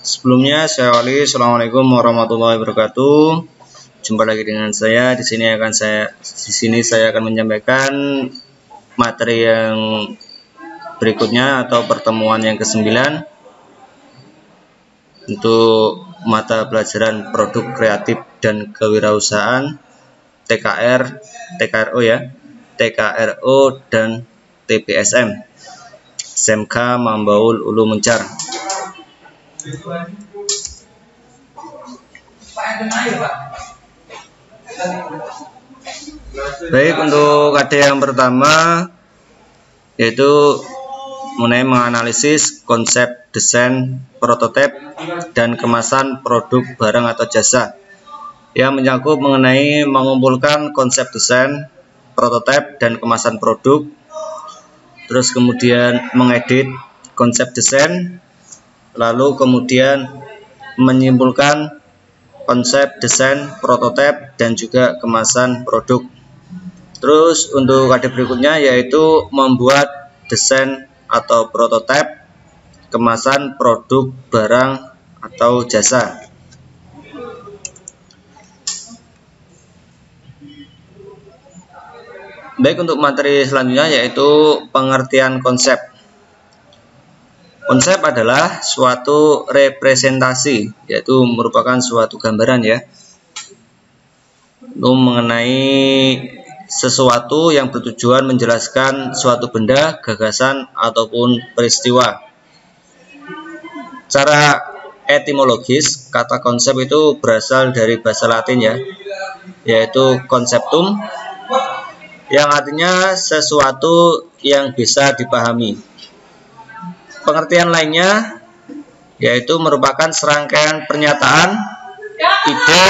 Sebelumnya saya awali, Assalamualaikum warahmatullahi wabarakatuh. Jumpa lagi dengan saya. Di sini saya akan menyampaikan materi yang berikutnya atau pertemuan yang ke-9 untuk mata pelajaran produk kreatif dan kewirausahaan TKRO ya, TKRO dan TPSM SMK Mambaul Ulu Muncar. Baik, untuk KD yang pertama yaitu mengenai menganalisis konsep desain prototip dan kemasan produk barang atau jasa, yang menyangkut mengenai mengumpulkan konsep desain, prototip dan kemasan produk, terus kemudian mengedit konsep desain, lalu kemudian menyimpulkan konsep desain, prototip dan juga kemasan produk. Terus untuk KD berikutnya yaitu membuat desain atau prototip kemasan produk barang atau jasa. Baik, untuk materi selanjutnya yaitu pengertian konsep. Konsep adalah suatu representasi, yaitu merupakan suatu gambaran ya, mengenai sesuatu yang bertujuan menjelaskan suatu benda, gagasan ataupun peristiwa. Secara etimologis, kata konsep itu berasal dari bahasa Latin ya, yaitu conceptum, yang artinya sesuatu yang bisa dipahami. Pengertian lainnya yaitu merupakan serangkaian pernyataan, ide,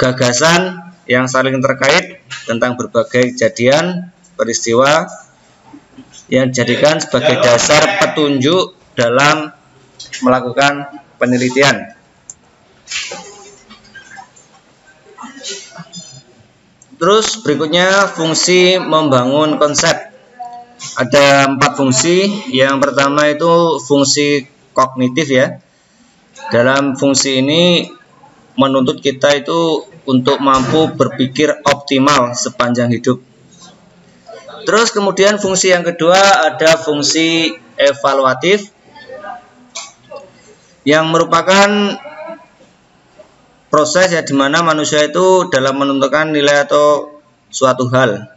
gagasan yang saling terkait tentang berbagai kejadian, peristiwa yang dijadikan sebagai dasar petunjuk dalam melakukan penelitian. Terus berikutnya fungsi membangun konsep. Ada 4 fungsi. Yang pertama itu fungsi kognitif ya. Dalam fungsi ini menuntut kita itu untuk mampu berpikir optimal sepanjang hidup. Terus kemudian fungsi yang kedua ada fungsi evaluatif, yang merupakan proses ya dimana manusia itu dalam menentukan nilai atau suatu hal.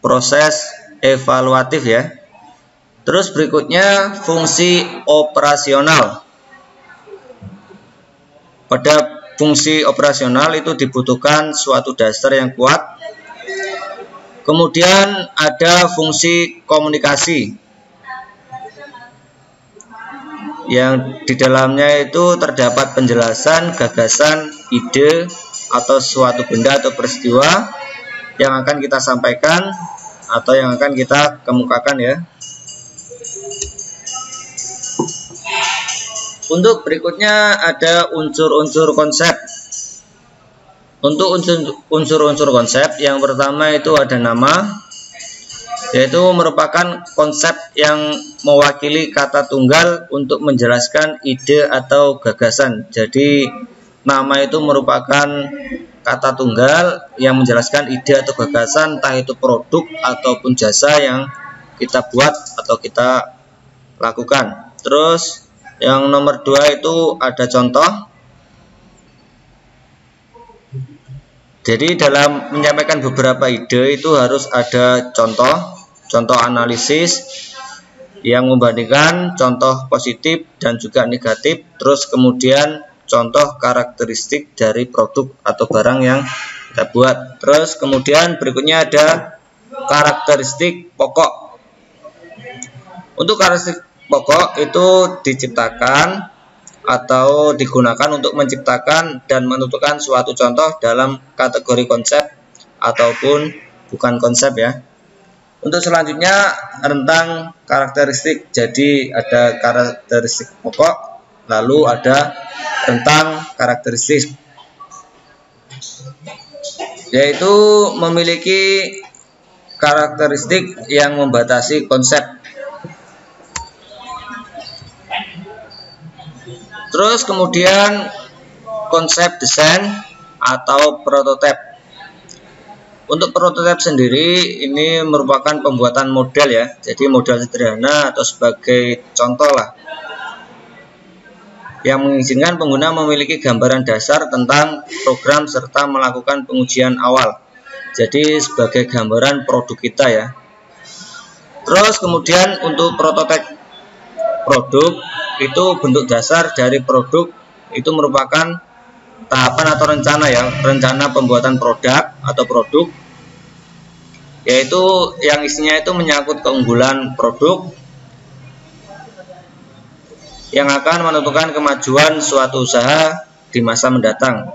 Proses evaluatif ya. Terus berikutnya fungsi operasional. Pada fungsi operasional itu dibutuhkan suatu dasar yang kuat. Kemudian ada fungsi komunikasi, yang di dalamnya itu terdapat penjelasan, gagasan, ide atau suatu benda atau peristiwa yang akan kita sampaikan atau yang akan kita kemukakan ya. Untuk berikutnya ada unsur-unsur konsep. Untuk unsur-unsur konsep yang pertama itu ada nama, yaitu merupakan konsep yang mewakili kata tunggal untuk menjelaskan ide atau gagasan. Jadi nama itu merupakan kata tunggal yang menjelaskan ide atau gagasan, entah itu produk ataupun jasa yang kita buat atau kita lakukan. Terus yang nomor 2 itu ada contoh. Jadi dalam menyampaikan beberapa ide itu harus ada contoh analisis yang membandingkan contoh positif dan juga negatif, terus kemudian contoh karakteristik dari produk atau barang yang kita buat. Terus kemudian berikutnya ada karakteristik pokok. Untuk karakteristik pokok itu diciptakan atau digunakan untuk menciptakan dan menentukan suatu contoh dalam kategori konsep ataupun bukan konsep ya. Untuk selanjutnya rentang karakteristik. Jadi ada karakteristik pokok, lalu ada rentang karakteristik, yaitu memiliki karakteristik yang membatasi konsep. Terus kemudian konsep desain atau prototipe. Untuk prototipe sendiri ini merupakan pembuatan model ya, jadi model sederhana atau sebagai contoh lah, yang mengizinkan pengguna memiliki gambaran dasar tentang program serta melakukan pengujian awal. Jadi sebagai gambaran produk kita ya. Terus kemudian untuk prototipe produk itu bentuk dasar dari produk, itu merupakan tahapan atau rencana ya, rencana pembuatan produk atau produk, yaitu yang isinya itu menyangkut keunggulan produk yang akan menentukan kemajuan suatu usaha di masa mendatang.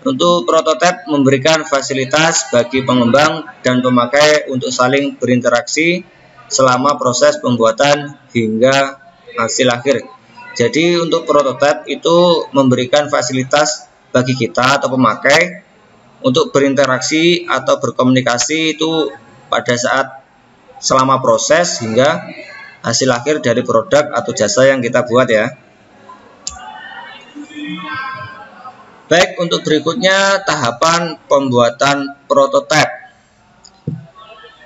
Untuk prototipe memberikan fasilitas bagi pengembang dan pemakai untuk saling berinteraksi selama proses pembuatan hingga hasil akhir. Jadi untuk prototipe itu memberikan fasilitas bagi kita atau pemakai untuk berinteraksi atau berkomunikasi itu pada saat selama proses hingga hasil akhir dari produk atau jasa yang kita buat ya. Baik, untuk berikutnya tahapan pembuatan prototipe.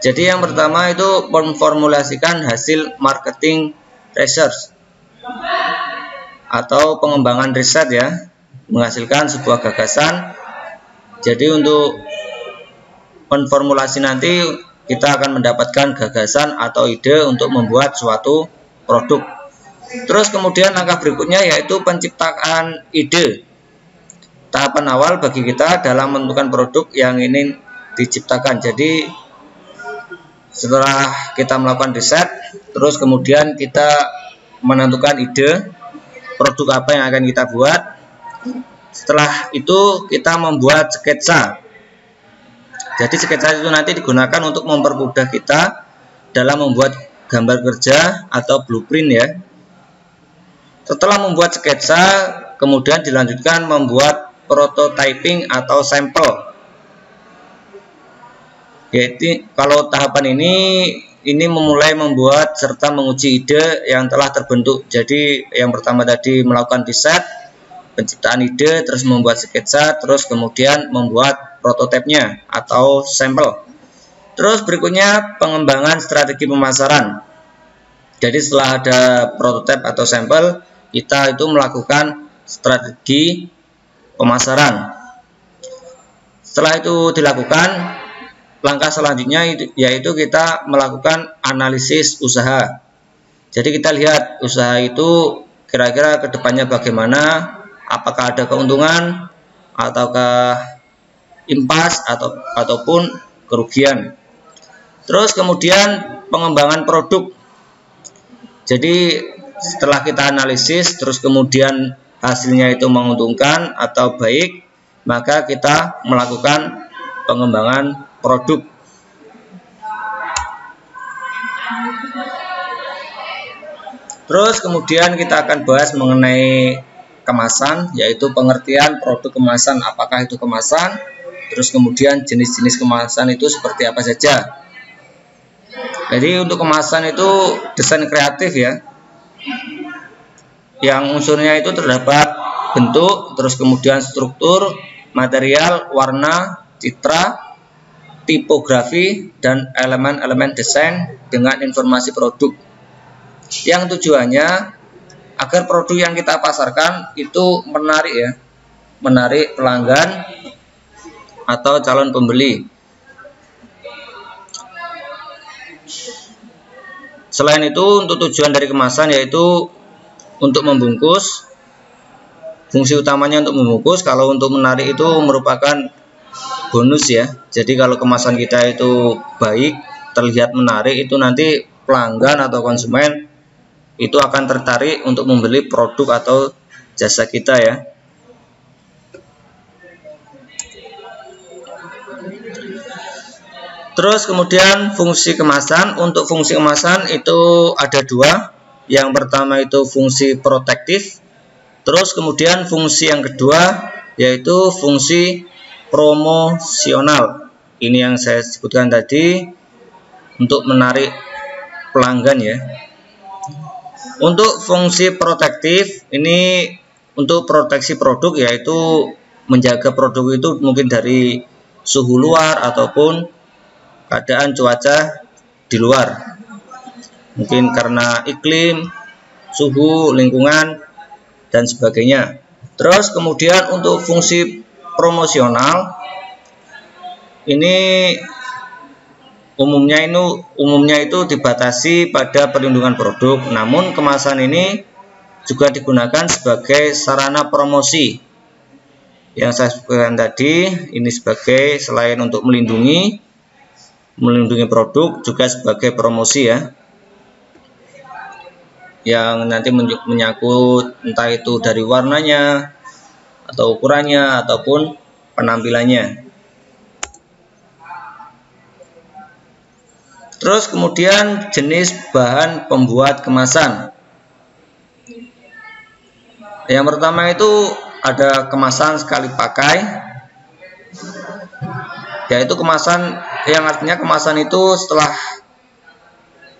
Jadi yang pertama itu memformulasikan hasil marketing research atau pengembangan riset ya, menghasilkan sebuah gagasan. Jadi untuk menformulasi nanti kita akan mendapatkan gagasan atau ide untuk membuat suatu produk. Terus kemudian langkah berikutnya yaitu penciptaan ide. Tahapan awal bagi kita dalam menentukan produk yang ingin diciptakan. Jadi setelah kita melakukan riset, terus kemudian kita menentukan ide produk apa yang akan kita buat. Setelah itu kita membuat sketsa. Jadi sketsa itu nanti digunakan untuk mempermudah kita dalam membuat gambar kerja atau blueprint ya. Setelah membuat sketsa, kemudian dilanjutkan membuat prototyping atau sampel. Yaitu kalau tahapan ini memulai membuat serta menguji ide yang telah terbentuk. Jadi yang pertama tadi melakukan riset, penciptaan ide, terus membuat sketsa, terus kemudian membuat prototipenya atau sampel. Terus berikutnya pengembangan strategi pemasaran. Jadi setelah ada prototipe atau sampel, kita itu melakukan strategi pemasaran. Setelah itu dilakukan, langkah selanjutnya yaitu kita melakukan analisis usaha. Jadi kita lihat usaha itu kira-kira kedepannya bagaimana, apakah ada keuntungan ataukah impas ataupun kerugian. Terus kemudian pengembangan produk. Jadi setelah kita analisis terus kemudian hasilnya itu menguntungkan atau baik, maka kita melakukan pengembangan produk. Terus kemudian kita akan bahas mengenai kemasan, yaitu pengertian produk kemasan, apakah itu kemasan, terus kemudian jenis-jenis kemasan itu seperti apa saja. Jadi untuk kemasan itu desain kreatif ya, yang unsurnya itu terdapat bentuk, terus kemudian struktur, material, warna, citra, tipografi, dan elemen-elemen desain dengan informasi produk, yang tujuannya agar produk yang kita pasarkan itu menarik ya, menarik pelanggan atau calon pembeli. Selain itu untuk tujuan dari kemasan yaitu untuk membungkus, fungsi utamanya untuk membungkus. Kalau untuk menarik itu merupakan bonus ya. Jadi kalau kemasan kita itu baik, terlihat menarik, itu nanti pelanggan atau konsumen itu akan tertarik untuk membeli produk atau jasa kita ya. Terus kemudian fungsi kemasan. Untuk fungsi kemasan itu ada dua. Yang pertama itu fungsi protektif. Terus kemudian fungsi yang kedua yaitu fungsi promosional. Ini yang saya sebutkan tadi untuk menarik pelanggan ya. Untuk fungsi protektif ini untuk proteksi produk, yaitu menjaga produk itu mungkin dari suhu luar ataupun keadaan cuaca di luar, mungkin karena iklim, suhu, lingkungan, dan sebagainya. Terus kemudian untuk fungsi promosional ini umumnya itu dibatasi pada perlindungan produk, namun kemasan ini juga digunakan sebagai sarana promosi. Yang saya sebutkan tadi ini sebagai selain untuk melindungi produk, juga sebagai promosi ya. Yang nanti menyangkut entah itu dari warnanya atau ukurannya ataupun penampilannya. Terus kemudian jenis bahan pembuat kemasan. Yang pertama itu ada kemasan sekali pakai, yaitu kemasan yang artinya kemasan itu setelah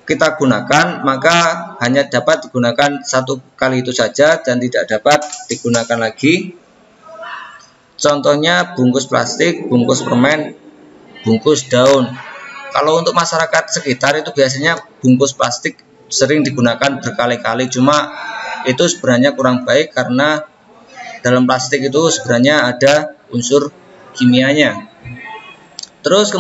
kita gunakan maka hanya dapat digunakan satu kali itu saja dan tidak dapat digunakan lagi. Contohnya bungkus plastik, bungkus permen, bungkus daun. Kalau untuk masyarakat sekitar itu biasanya bungkus plastik sering digunakan berkali-kali, cuma itu sebenarnya kurang baik karena dalam plastik itu sebenarnya ada unsur kimianya. Terus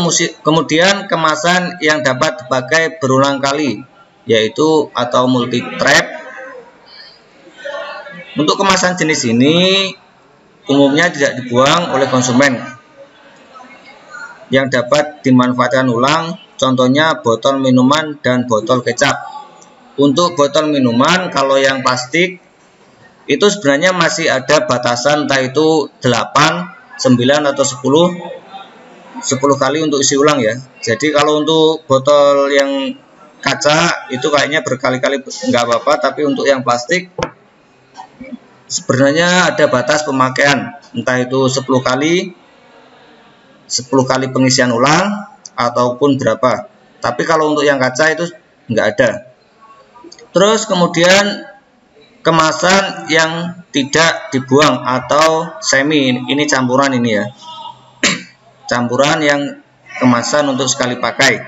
kemudian kemasan yang dapat dipakai berulang kali, yaitu atau multi trap. Untuk kemasan jenis ini umumnya tidak dibuang oleh konsumen, yang dapat dimanfaatkan ulang, contohnya botol minuman dan botol kecap. Untuk botol minuman, kalau yang plastik itu sebenarnya masih ada batasan, entah itu 8, 9 atau 10 kali untuk isi ulang ya. Jadi kalau untuk botol yang kaca itu kayaknya berkali-kali nggak apa-apa, tapi untuk yang plastik sebenarnya ada batas pemakaian, entah itu 10 kali pengisian ulang ataupun berapa. Tapi kalau untuk yang kaca itu nggak ada. Terus kemudian kemasan yang tidak dibuang atau semi, ini campuran ini ya. Campuran yang kemasan untuk sekali pakai.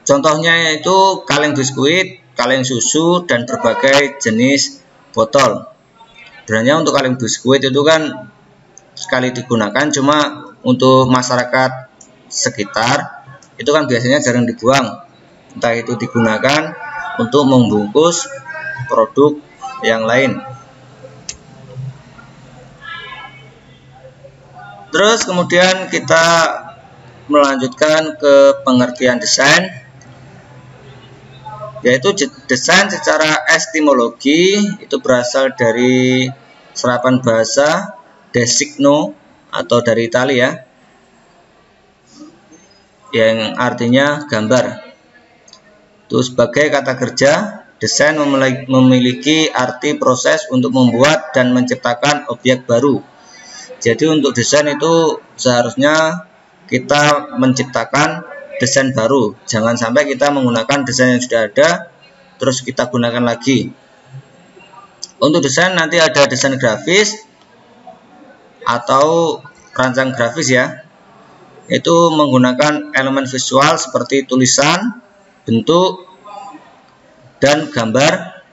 Contohnya itu kaleng biskuit, kaleng susu, dan berbagai jenis botol. Sebenarnya untuk kaleng biskuit itu kan sekali digunakan, cuma untuk masyarakat sekitar itu kan biasanya jarang dibuang, entah itu digunakan untuk membungkus produk yang lain. Terus kemudian kita melanjutkan ke pengertian desain, yaitu desain secara etimologi itu berasal dari serapan bahasa designo atau dari Italia yang artinya gambar. Itu sebagai kata kerja, desain memiliki arti proses untuk membuat dan menciptakan objek baru. Jadi untuk desain itu seharusnya kita menciptakan desain baru. Jangan sampai kita menggunakan desain yang sudah ada terus kita gunakan lagi. Untuk desain nanti ada desain grafis atau rancang grafis ya, itu menggunakan elemen visual seperti tulisan, bentuk, dan gambar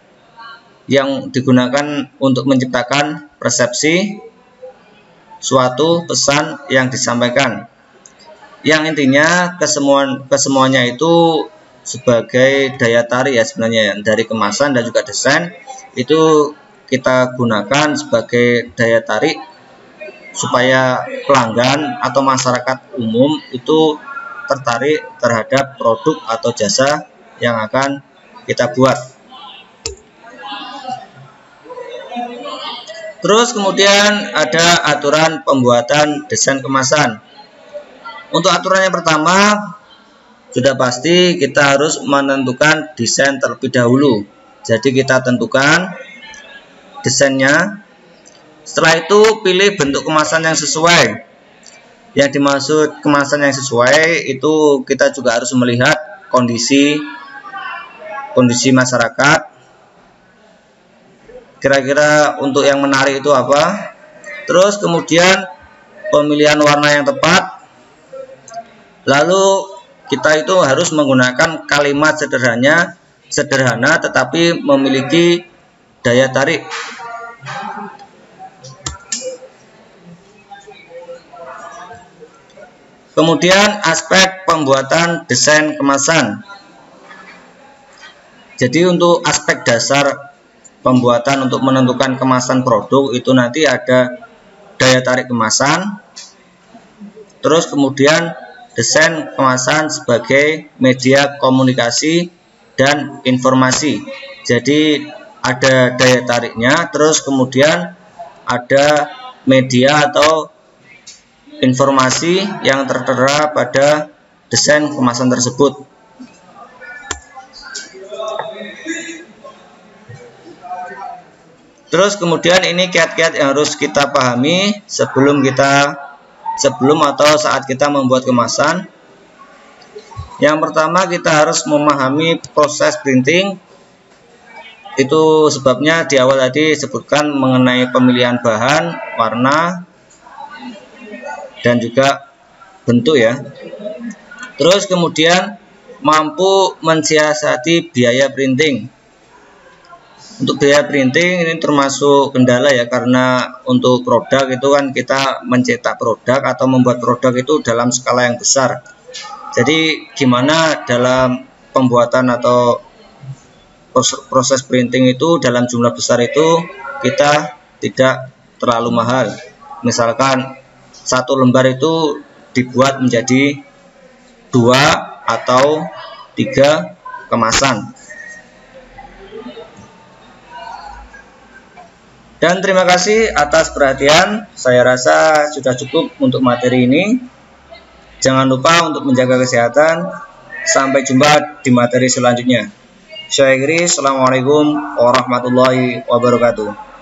yang digunakan untuk menciptakan persepsi suatu pesan yang disampaikan. Yang intinya kesemuanya itu sebagai daya tarik ya sebenarnya dari kemasan dan juga desain itu kita gunakan sebagai daya tarik supaya pelanggan atau masyarakat umum itu tertarik terhadap produk atau jasa yang akan kita buat. Terus kemudian ada aturan pembuatan desain kemasan. Untuk aturan yang pertama, sudah pasti kita harus menentukan desain terlebih dahulu. Jadi kita tentukan desainnya. Setelah itu pilih bentuk kemasan yang sesuai. Yang dimaksud kemasan yang sesuai itu kita juga harus melihat kondisi kondisi masyarakat. Kira-kira untuk yang menarik itu apa? Terus kemudian pemilihan warna yang tepat. Lalu kita itu harus menggunakan kalimat sederhana tetapi memiliki daya tarik. Kemudian aspek pembuatan desain kemasan. Jadi untuk aspek dasar pembuatan untuk menentukan kemasan produk itu nanti ada daya tarik kemasan. Terus kemudian desain kemasan sebagai media komunikasi dan informasi. Jadi ada daya tariknya, terus kemudian ada media atau informasi yang tertera pada desain kemasan tersebut. Terus kemudian ini kiat-kiat yang harus kita pahami sebelum atau saat kita membuat kemasan. Yang pertama, kita harus memahami proses printing. Itu sebabnya di awal tadi disebutkan mengenai pemilihan bahan, warna, dan juga bentuk ya. Terus kemudian mampu mensiasati biaya printing. Untuk biaya printing ini termasuk kendala ya, karena untuk produk itu kan kita mencetak produk atau membuat produk itu dalam skala yang besar. Jadi gimana dalam pembuatan atau proses printing itu dalam jumlah besar itu kita tidak terlalu mahal. Misalkan satu lembar itu dibuat menjadi 2 atau 3 kemasan. Dan terima kasih atas perhatian. Saya rasa sudah cukup untuk materi ini. Jangan lupa untuk menjaga kesehatan. Sampai jumpa di materi selanjutnya. Saya akhiri. Assalamualaikum warahmatullahi wabarakatuh.